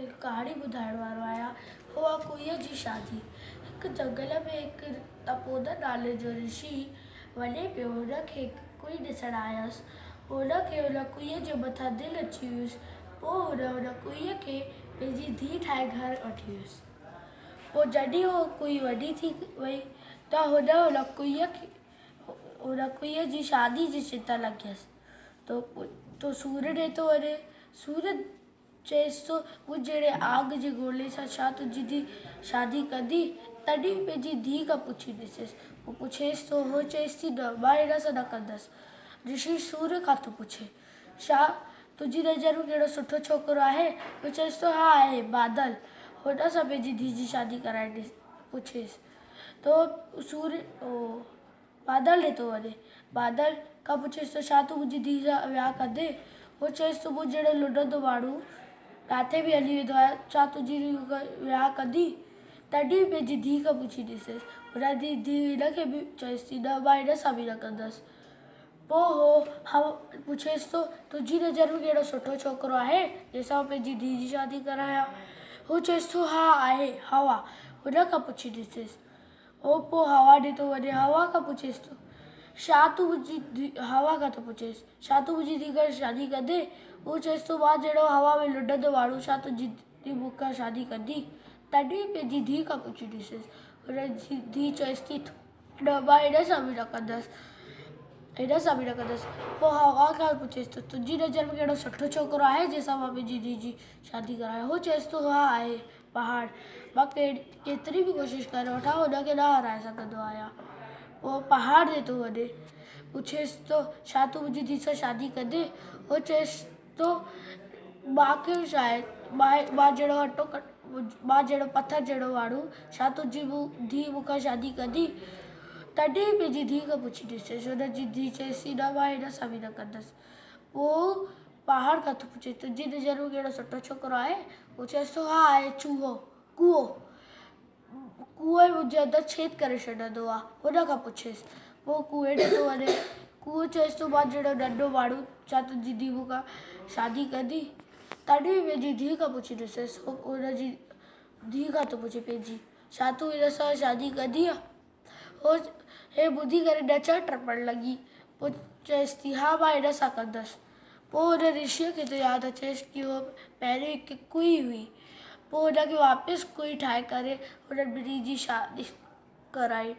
एक कहाणी ॿुधाइण वारो आहियां। उहा कुईअ जी शादी। हिकु जंगल में हिकु तपोद नाले जो ऋषि वञे पियो। हुनखे हिकु कुई ॾिसण आयसि। हुनखे हुन कुईअ जे मथां दिलि अची वियुसि। पोइ हुन कुईअ खे पंहिंजी धीउ ठाहे घर वठी वियुसि। पोइ जॾहिं उहा कुई वॾी थी वई त हुन कुईअ जी शादी जी चिंता लॻियसि। तो सूरज ॾे थो वञे। सूरज चएसि थो, मूं जहिड़े आग जे गोले सां छा तुंहिंजी धीउ शादी कंदी? तॾहिं पंहिंजी धीउ खां पुछी ॾिसेसि। हू पुछेसि थो, उहो चएसि थी, न, मां हिन सां न कंदसि। ऋषि सूर्य खां थो पुछे, छा तुंहिंजी नज़र में कहिड़ो सुठो छोकिरो आहे? हू चएसि थो, हा आहे, बादल। हुन सां पंहिंजी धीउ जी शादी कराए पुछेसि तो सूर्य बादल ॾे थो वञे। बादल खां पुछेसि थो, छा तूं मुंहिंजी धीउ सां विहांउ कंदे? उहो चएसि थो, मूं जहिड़ो लुॾंदो माण्हू किथे बि हली वेंदो आहे, छा तुंहिंजी धीउ विहांउ कंदी? तॾहिं पंहिंजी धीउ खां पुछी ॾिसेसि। हुन जी धीउ हिनखे बि चएसि थी, न, मां हिन सां बि न कंदसि। पोइ हो पुछेसि थो, तुंहिंजी नज़र में कहिड़ो सुठो छोकिरो आहे जंहिंसां पंहिंजी धीउ जी शादी करायां? हू चएसि थो, हा आहे, हवा। हुन खां पुछी ॾिसेसि। पोइ हवा ॾे थो वञे। हवा खां पुछेसि थो, हवा खां थो पुछेसि, छा तूं मुंहिंजी धीउ खां शादी कंदे? हू चएसि थो, मां जहिड़ो हवा में लुॾंदो माण्हू छा तुंहिंजी धीउ मूंखां शादी कंदी? तॾहिं पंहिंजी धीउ खां पुछी ॾिसेसि। हुनजी धीउ चएसि थी, न, मां हिन सां बि न कंदसि। पोइ हवा खां पुछेसि थो, तुंहिंजी नज़र में कहिड़ो सुठो छोकिरो आहे जंहिंसां मां पंहिंजी धीउ जी शादी करायां? हू चएसि थो, हा आहे, पहाड़। मां केतिरी बि कोशिशि करे वठां, हुनखे न हराए सघंदो आहियां। पोइ पहाड़ ॾे थो वञे। पुछेसि थो, छा तूं मुंहिंजी धीउ सां शादी कंदे? हू चएसि थो, मूंखे शायदि मां जहिड़ो पथर जहिड़ो माण्हू, छा तुंहिंजी धीउ मूंखां शादी कंदी? तॾहिं पंहिंजी धीउ खां पुछी ॾिसेसि। हुनजी धीउ चएसि थी, न, मां हिन सां बि न कंदसि। पोइ पहाड़ खां थो पुछे, तुंहिंजी नज़र में कहिड़ो सुठो छोकिरो आहे? हू चएसि थो, हा आहे, कूओ मुंहिंजे अंदरि छेद करे छॾंदो आहे। हुन खां पुछेसि। पोइ कूए ॾे थो वञे। कूओ चएसि थो, मां जहिड़ो नंढो माण्हू, छा तुंहिंजी धीउ मूंखां शादी कंदी? तॾहिं पंहिंजी धीउ खां पुछी ॾिसेसि। हुनजी धीउ खां थो पुछे पंहिंजी, छा तूं हिन सां शादी कंदीअ? हे ॿुधी करे नचण टपण लॻी। पोइ चएसि थी, हा, मां हिन सां कंदसि। पोइ हुन ऋषिअ खे त यादि अचेसि की उहो पहिरीं हिकु कुई हुई। पोइ हुनखे वापसि कुई ठाहे करे हुन ॿिन्ही जी शादी कराई।